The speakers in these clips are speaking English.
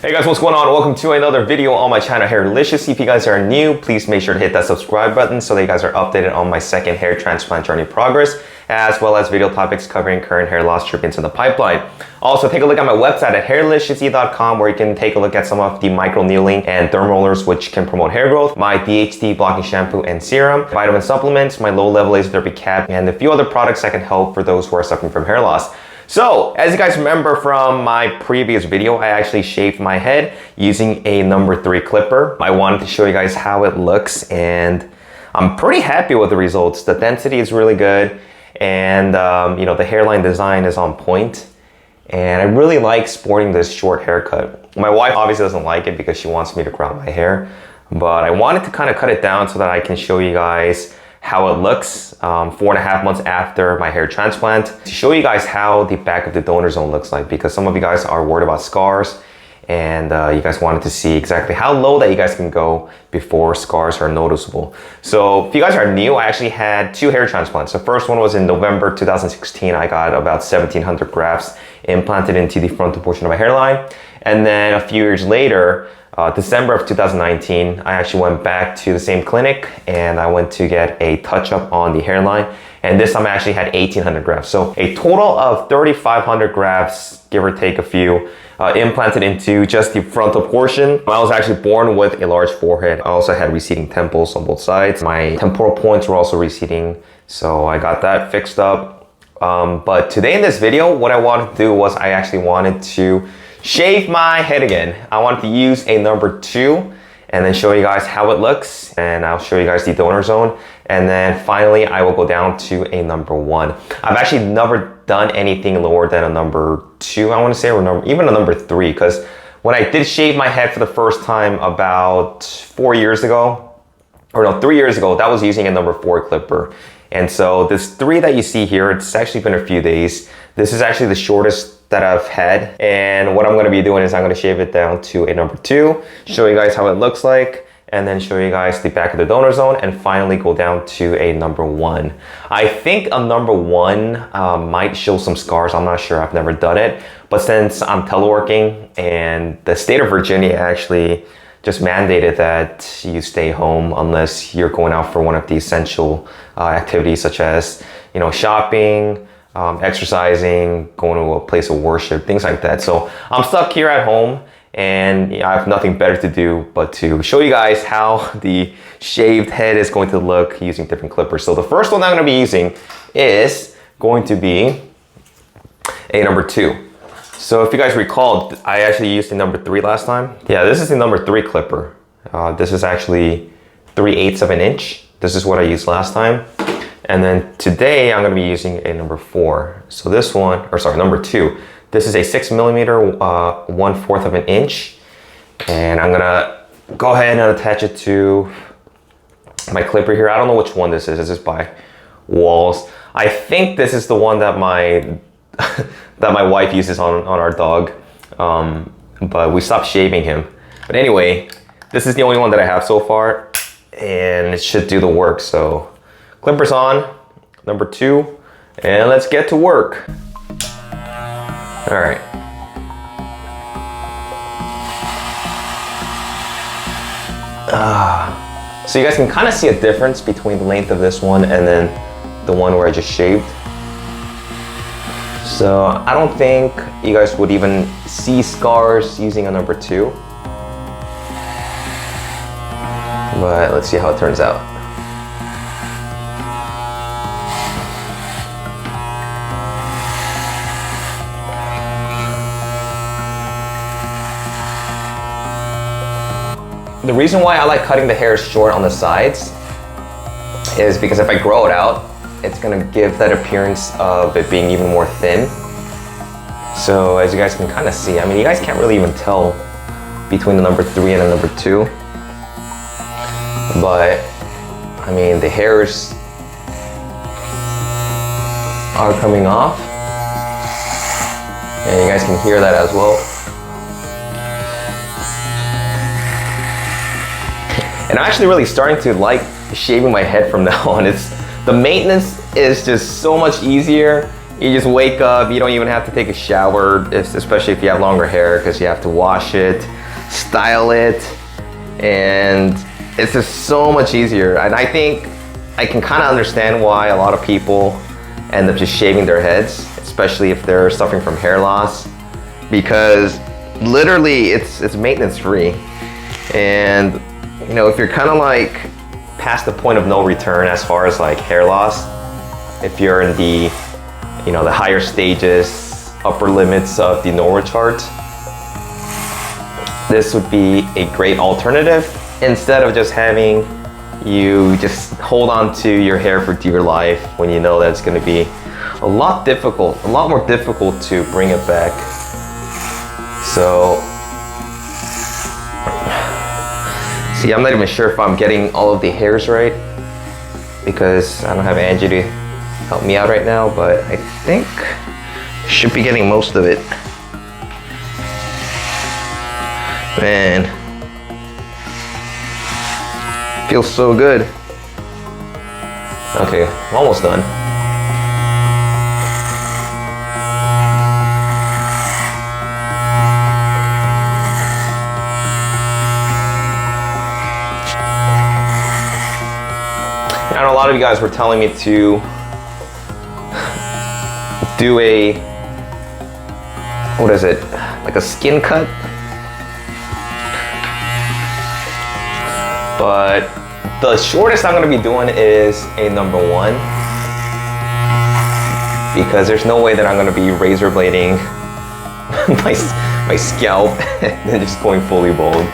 Hey guys, what's going on? Welcome to another video on my channel, Hairlicious. If you guys are new, please make sure to hit that subscribe button so that you guys are updated on my second hair transplant journey progress, as well as video topics covering current hair loss treatments in the pipeline. Also, take a look at my website at HAIRLICIOUSLY.com where you can take a look at some of the microneedling and derm rollers which can promote hair growth, my DHT blocking shampoo and serum, vitamin supplements, my low-level laser therapy cap, and a few other products that can help for those who are suffering from hair loss. So, as you guys remember from my previous video, I actually shaved my head using a number 3 clipper. I wanted to show you guys how it looks, and I'm pretty happy with the results. The density is really good, and you know, the hairline design is on point. And I really like sporting this short haircut. My wife obviously doesn't like it because she wants me to grow out my hair, but I wanted to kind of cut it down so that I can show you guys how it looks 4.5 months after my hair transplant, to show you guys how the back of the donor zone looks like, because some of you guys are worried about scars and you guys wanted to see exactly how low that you guys can go before scars are noticeable. So if you guys are new, I actually had 2 hair transplants. The first one was in November 2016. I got about 1,700 grafts implanted into the frontal portion of my hairline. And then a few years later, December of 2019, I actually went back to the same clinic and I went to get a touch-up on the hairline. And this time I actually had 1,800 grafts. So a total of 3,500 grafts, give or take a few, implanted into just the frontal portion. I was actually born with a large forehead. I also had receding temples on both sides. My temporal points were also receding, so I got that fixed up. But today in this video, what I wanted to do was I actually wanted to shave my head again. I wanted to use a number 2 and then show you guys how it looks, and I'll show you guys the donor zone, and then finally I will go down to a number 1. I've actually never done anything lower than a number 2, I want to say, or even a number 3, because when I did shave my head for the first time about 4 years ago, or no, 3 years ago, that was using a number 4 clipper. And so this 3 that you see here, it's actually been a few days. This is actually the shortest that I've had, and what I'm going to be doing is I'm going to shave it down to a number 2, show you guys how it looks like, and then show you guys the back of the donor zone, and finally go down to a number 1. I think a number 1 might show some scars. I'm not sure, I've never done it, but since I'm teleworking and the state of Virginia actually just mandated that you stay home unless you're going out for one of the essential activities such as, you know, shopping, exercising, going to a place of worship, things like that. So I'm stuck here at home and I have nothing better to do but to show you guys how the shaved head is going to look using different clippers. So the first one I'm going to be using is going to be a number 2. So if you guys recall, I actually used the number 3 last time. Yeah, this is the number 3 clipper. This is actually 3/8 of an inch. This is what I used last time. And then today I'm going to be using a number 4. So this one, or sorry, number 2. This is a 6mm, 1/4 of an inch. And I'm going to go ahead and attach it to my clipper here. I don't know which one this is. This is by Walls. I think this is the one that that my wife uses on our dog. But we stopped shaving him. But anyway, this is the only one that I have so far. And it should do the work. So clippers on, number 2, and let's get to work. All right. So you guys can kind of see a difference between the length of this one and then the one where I just shaved. So I don't think you guys would even see scars using a number 2. But let's see how it turns out. The reason why I like cutting the hair short on the sides is because if I grow it out, it's gonna give that appearance of it being even more thin. So as you guys can kind of see, I mean, you guys can't really even tell between the number 3 and the number 2. But I mean, the hairs are coming off. And you guys can hear that as well. And I'm actually really starting to like shaving my head from now on. The maintenance is just so much easier. You just wake up, you don't even have to take a shower, especially if you have longer hair, because you have to wash it, style it, and it's just so much easier. And I think I can kind of understand why a lot of people end up just shaving their heads, especially if they're suffering from hair loss, because literally it's maintenance free. And you know, if you're kind of like past the point of no return as far as like hair loss, if you're in the, you know, the higher stages, upper limits of the Norwood chart, this would be a great alternative instead of just having you just hold on to your hair for dear life when you know that it's going to be a lot more difficult to bring it back. So, see, I'm not even sure if I'm getting all of the hairs right because I don't have Angie to help me out right now, but I think I should be getting most of it. Man, feels so good. Okay, I'm almost done. I know a lot of you guys were telling me to do a, what is it, like a skin cut? But the shortest I'm gonna be doing is a number 1, because there's no way that I'm gonna be razor blading my scalp and then just going fully bald.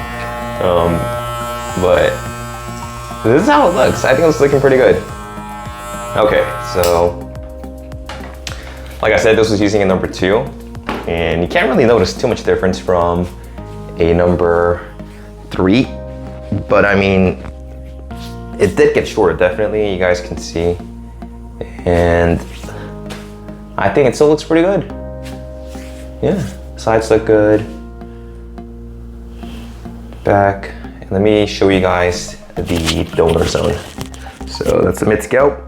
But this is how it looks. I think it's looking pretty good. Okay, so like I said, this was using a number 2, and you can't really notice too much difference from a number 3. But I mean, it did get shorter, definitely, you guys can see. And I think it still looks pretty good. Yeah, sides look good. Back, and let me show you guys the donor zone. So that's the mid scalp.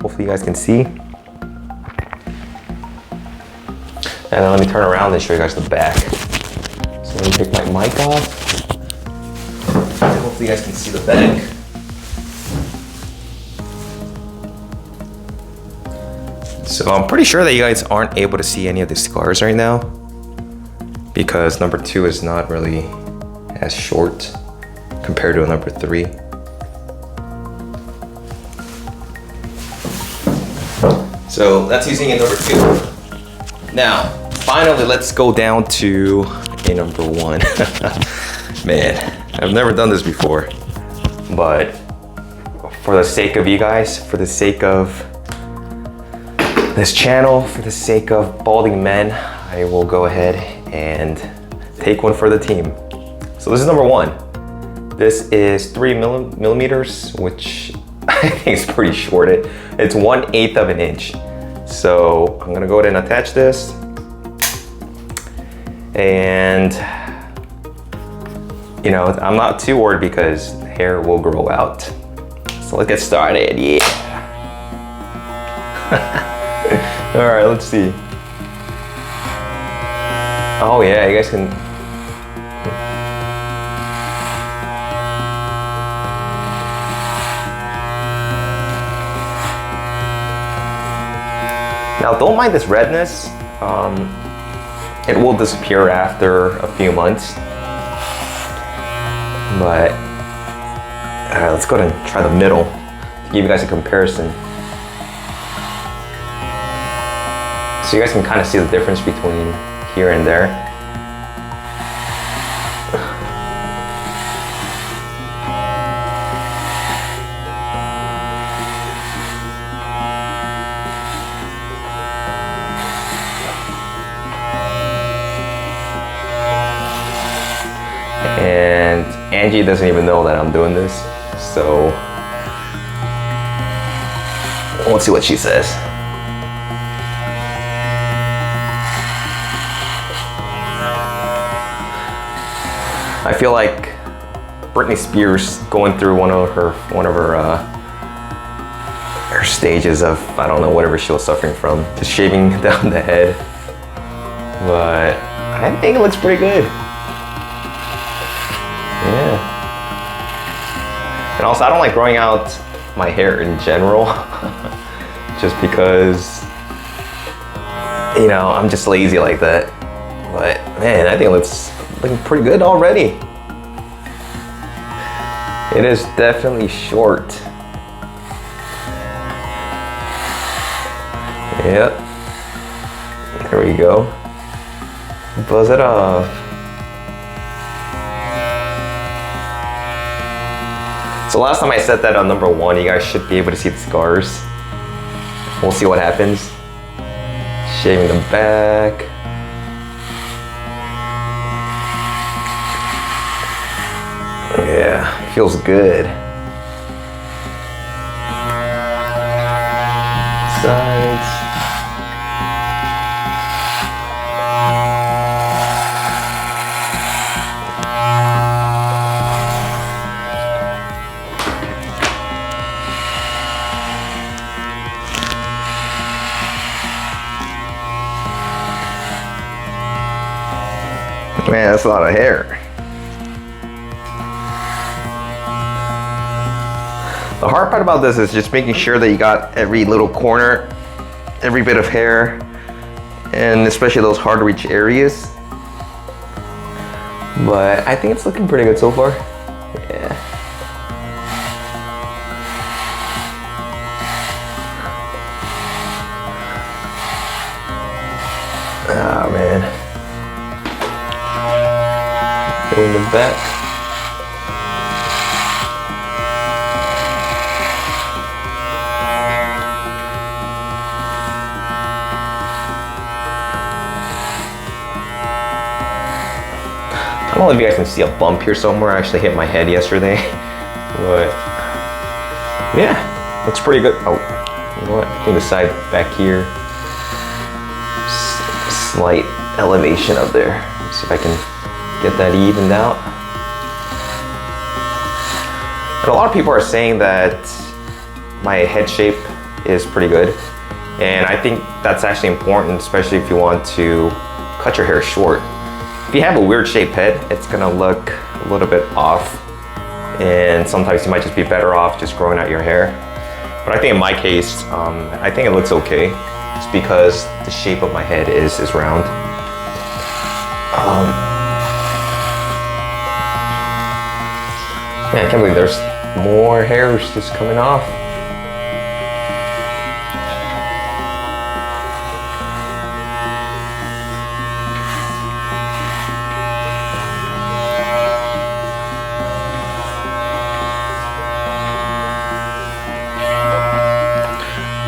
Hopefully you guys can see. And then let me turn around and show you guys the back. So let me take my mic off. Hopefully you guys can see the back. So I'm pretty sure that you guys aren't able to see any of the scars right now, because number 2 is not really as short compared to a number 3. So that's using a number 2. Now, finally, let's go down to a number 1. Man, I've never done this before, but for the sake of you guys, for the sake of this channel, for the sake of balding men, I will go ahead and take one for the team. So this is number 1. This is 3 millimeters, which I think is pretty short. It's 1/8 of an inch. So I'm gonna go ahead and attach this, and you know, I'm not too worried because hair will grow out. So let's get started, yeah. All right, let's see. Oh yeah, you guys can. Now don't mind this redness. It will disappear after a few months. But let's go ahead and try the middle to give you guys a comparison. So you guys can kind of see the difference between here and there. And Angie doesn't even know that I'm doing this, so let's see what she says. I feel like Britney Spears going through one of her her stages of, I don't know, whatever she was suffering from, just shaving down the head. But I think it looks pretty good. Yeah. And also, I don't like growing out my hair in general, just because, you know, I'm just lazy like that. But man, I think it looks looking pretty good already. It is definitely short. Yep. There we go. Buzz it off. So last time I set that on number 1, you guys should be able to see the scars. We'll see what happens. Shaving the back. Yeah, feels good. Sides. Man, that's a lot of hair. The hard part about this is just making sure that you got every little corner, every bit of hair, and especially those hard to reach areas. But I think it's looking pretty good so far. Yeah. Oh man. In the back. I don't know if you guys can see a bump here somewhere. I actually hit my head yesterday, but yeah, looks pretty good. Oh, you know what? I think the side back here, slight elevation up there. Let's see if I can get that evened out. And a lot of people are saying that my head shape is pretty good. And I think that's actually important, especially if you want to cut your hair short. If you have a weird shaped head, it's gonna look a little bit off. And sometimes you might just be better off just growing out your hair. But I think in my case, I think it looks okay. It's because the shape of my head is round. Man, I can't believe there's more hairs just coming off.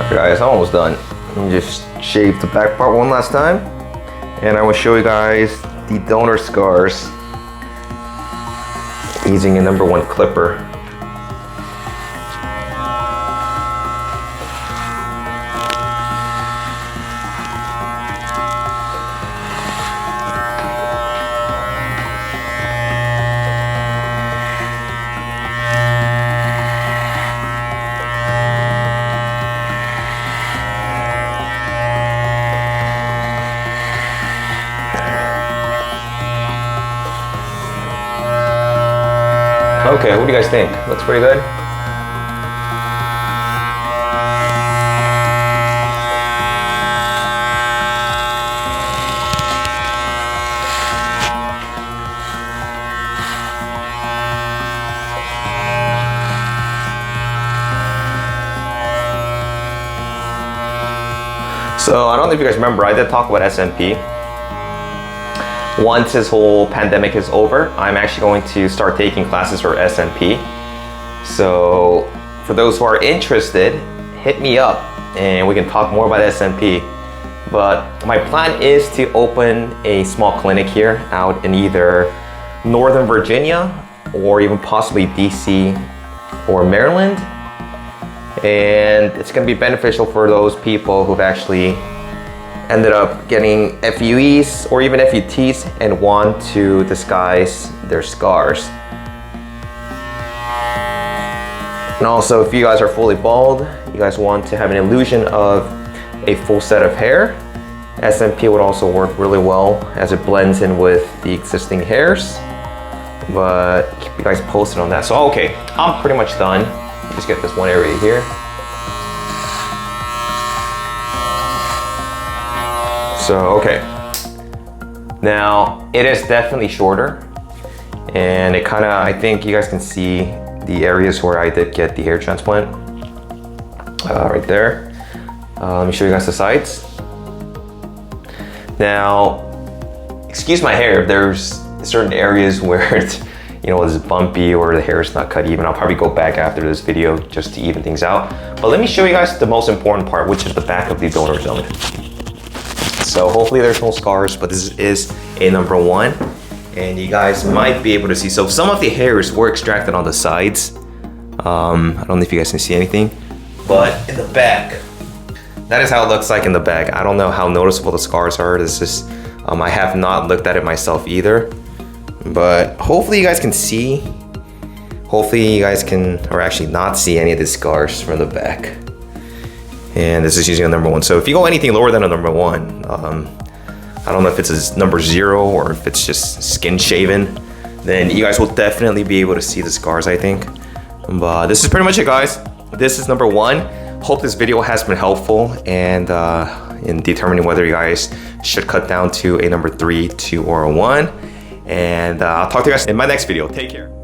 Okay guys, I'm almost done. Let me just shave the back part one last time. And I will show you guys the donor scars using a number 1 clipper. Okay, what do you guys think? Looks pretty good? So I don't know if you guys remember, I did talk about SMP. Once this whole pandemic is over, I'm actually going to start taking classes for SMP. So for those who are interested, hit me up and we can talk more about SMP. But my plan is to open a small clinic here out in either Northern Virginia or even possibly DC or Maryland. And it's going to be beneficial for those people who've actually ended up getting FUEs or even FUTs and want to disguise their scars. And also, if you guys are fully bald, you guys want to have an illusion of a full set of hair, SMP would also work really well as it blends in with the existing hairs. But keep you guys posted on that. So okay, I'm pretty much done. Just get this one area here. So okay, now it is definitely shorter, and it kind of, I think you guys can see the areas where I did get the hair transplant right there. Let me show you guys the sides. Now, excuse my hair, there's certain areas where it's, you know, it's bumpy or the hair is not cut even. I'll probably go back after this video just to even things out. But let me show you guys the most important part, which is the back of the donor zone. So hopefully there's no scars, but this is a number 1. And you guys might be able to see. So some of the hairs were extracted on the sides. I don't know if you guys can see anything, but in the back, that is how it looks like in the back. I don't know how noticeable the scars are. This is, I have not looked at it myself either, but hopefully you guys can see. Hopefully you guys can, or actually not see any of the scars from the back. And this is using a number 1. So if you go anything lower than a number 1, I don't know if it's a number 0 or if it's just skin shaven, then you guys will definitely be able to see the scars, I think. But this is pretty much it, guys. This is number 1. Hope this video has been helpful and in determining whether you guys should cut down to a number 3, 2, or a 1. And I'll talk to you guys in my next video. Take care.